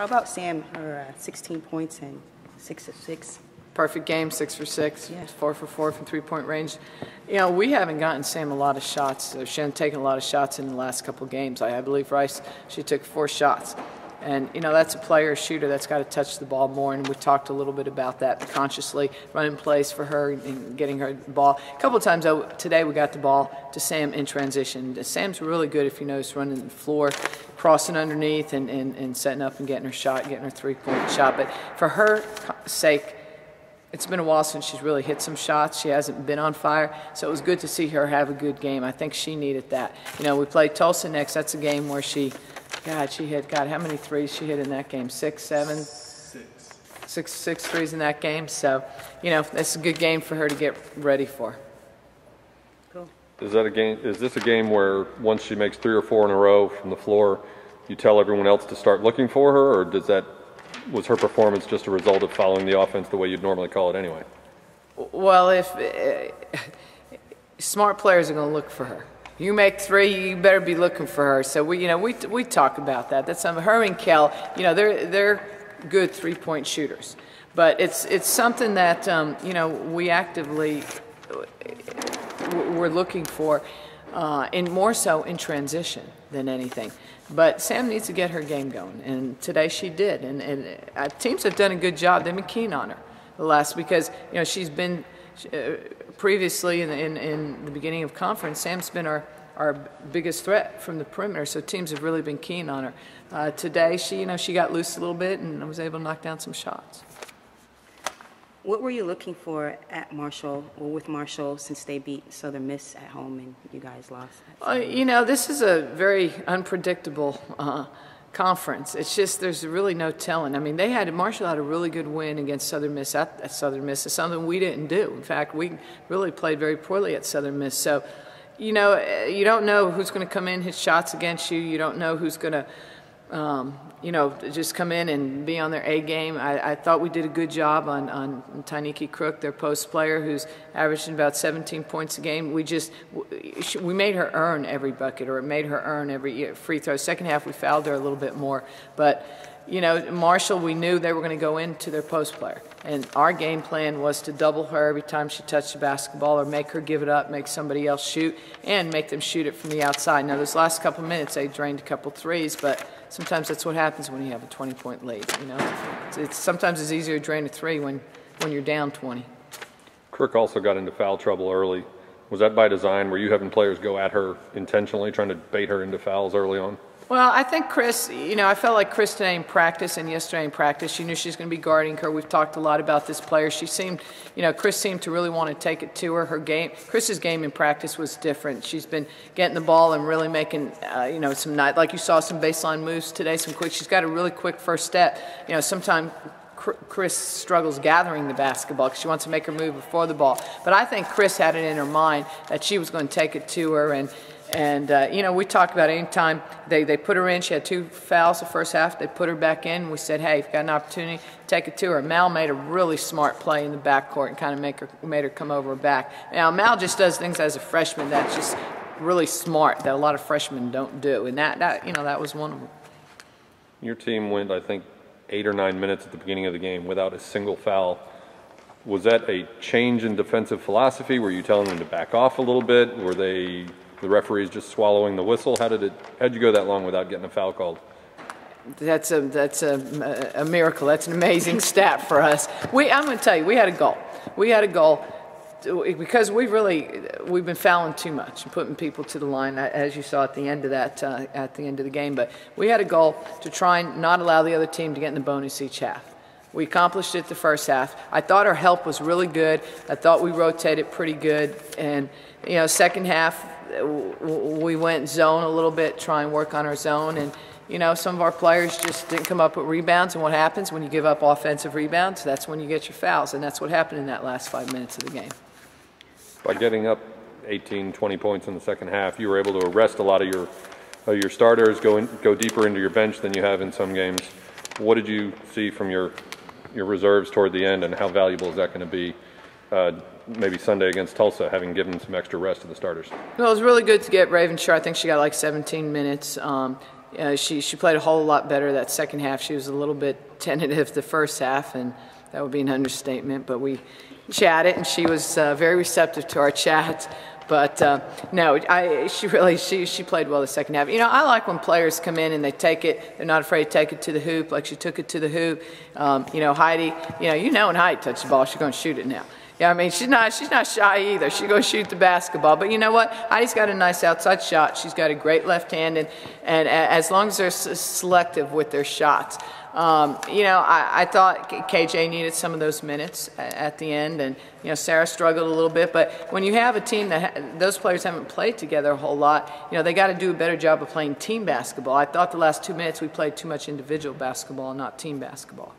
How about Sam, her 16 points and 6 of 6? Perfect game, 6 for 6, Yeah. 4 for 4 from three-point range. You know, we haven't gotten Sam a lot of shots. She hasn't taken a lot of shots in the last couple of games. I believe Rice, she took 4 shots. And, you know, that's a player, a shooter that's got to touch the ball more, and we talked a little bit about that, consciously running plays for her and getting her the ball. A couple of times, though, today we got the ball to Sam in transition. Sam's really good, if you notice, running the floor, crossing underneath and setting up and getting her shot, getting her three-point shot. But for her sake, it's been a while since she's really hit some shots. She hasn't been on fire, so it was good to see her have a good game. I think she needed that. You know, we play Tulsa next. That's a game where she hit, how many threes she hit in that game? 6, 7? 6 threes in that game. So, you know, that's a good game for her to get ready for. Cool. Is this a game where once she makes 3 or 4 in a row from the floor, you tell everyone else to start looking for her, or was her performance just a result of following the offense the way you'd normally call it anyway? Well, smart players are going to look for her. You make 3, you better be looking for her. So we talk about that. That's her and Kel. You know, they're good three-point shooters, but it's something that you know, we actively we're looking for, in more so in transition than anything. But Sam needs to get her game going, and today she did. And teams have done a good job. They've been keen on her the last, because you know she's been. Previously, in the beginning of conference, Sam's been our biggest threat from the perimeter, so teams have really been keen on her. Today, she got loose a little bit and was able to knock down some shots. What were you looking for at Marshall, or with Marshall, since they beat Southern Miss at home and you guys lost? You know, this is a very unpredictable conference. It's just there's really no telling. I mean, Marshall had a really good win against Southern Miss at Southern Miss. It's something we didn't do. In fact, we really played very poorly at Southern Miss. So, you know, you don't know who's going to come in, hit shots against you. You don't know who's going to, you know, just come in and be on their A game. I thought we did a good job on Tynikki Crook, their post player, who's averaging about 17 points a game. We made her earn every bucket, or it made her earn every free throw. Second half, we fouled her a little bit more. But, you know, Marshall, we knew they were going to go into their post player. And our game plan was to double her every time she touched the basketball, or make her give it up, make somebody else shoot, and make them shoot it from the outside. Now, those last couple minutes, they drained a couple threes, but sometimes that's what happens when you have a 20-point lead. You know, sometimes it's easier to drain a 3 when you're down 20. Crook also got into foul trouble early. Was that by design? Were you having players go at her intentionally, trying to bait her into fouls early on? Well, I think Chris, you know, I felt like Chris today in practice and yesterday in practice, she knew she was going to be guarding her. We've talked a lot about this player. She seemed, you know, Chris seemed to really want to take it to her. Chris's game in practice was different. She's been getting the ball and really making, you know, like you saw some baseline moves today, some quick. She's got a really quick first step. You know, sometimes Chris struggles gathering the basketball because she wants to make her move before the ball. But I think Chris had it in her mind that she was going to take it to her. And you know, we talked about any time they put her in, she had 2 fouls the first half, they put her back in, we said, hey, if you've got an opportunity, take it to her. Mal made a really smart play in the backcourt and kind of made her come over her back. Now, Mal just does things as a freshman that's just really smart that a lot of freshmen don't do, and that you know, that was one of them. Your team went, I think, 8 or 9 minutes at the beginning of the game without a single foul. Was that a change in defensive philosophy? Were you telling them to back off a little bit? Were the referees just swallowing the whistle? How'd you go that long without getting a foul called? That's a miracle. That's an amazing stat for us. I'm going to tell you, we had a goal. We had a goal because we've been fouling too much and putting people to the line, as you saw at the end of the game. But we had a goal to try and not allow the other team to get in the bonus each half. We accomplished it the first half. I thought our help was really good. I thought we rotated pretty good. And, you know, second half, we went zone a little bit, try and work on our zone. And, you know, some of our players just didn't come up with rebounds. And what happens when you give up offensive rebounds? That's when you get your fouls. And that's what happened in that last 5 minutes of the game. By getting up 18, 20 points in the second half, you were able to arrest a lot of your starters, go deeper into your bench than you have in some games. What did you see from your reserves toward the end, and how valuable is that going to be maybe Sunday against Tulsa, having given some extra rest to the starters? Well, it was really good to get Raven Shore. I think she got like 17 minutes. she played a whole lot better that second half. She was a little bit tentative the first half, and that would be an understatement. But we chatted, and she was very receptive to our chat. But no, she played well the second half. You know, I like when players come in and they take it. They're not afraid to take it to the hoop, like she took it to the hoop. You know, Heidi. You know when Heidi touches the ball, she's going to shoot it now. Yeah, I mean, she's not shy either. She's going to shoot the basketball. But you know what? Heidi's got a nice outside shot. She's got a great left hand, and as long as they're selective with their shots. You know, I thought KJ needed some of those minutes at the end, and you know, Sarah struggled a little bit. But when you have a team that those players haven't played together a whole lot, you know, they got to do a better job of playing team basketball. I thought the last 2 minutes we played too much individual basketball and not team basketball.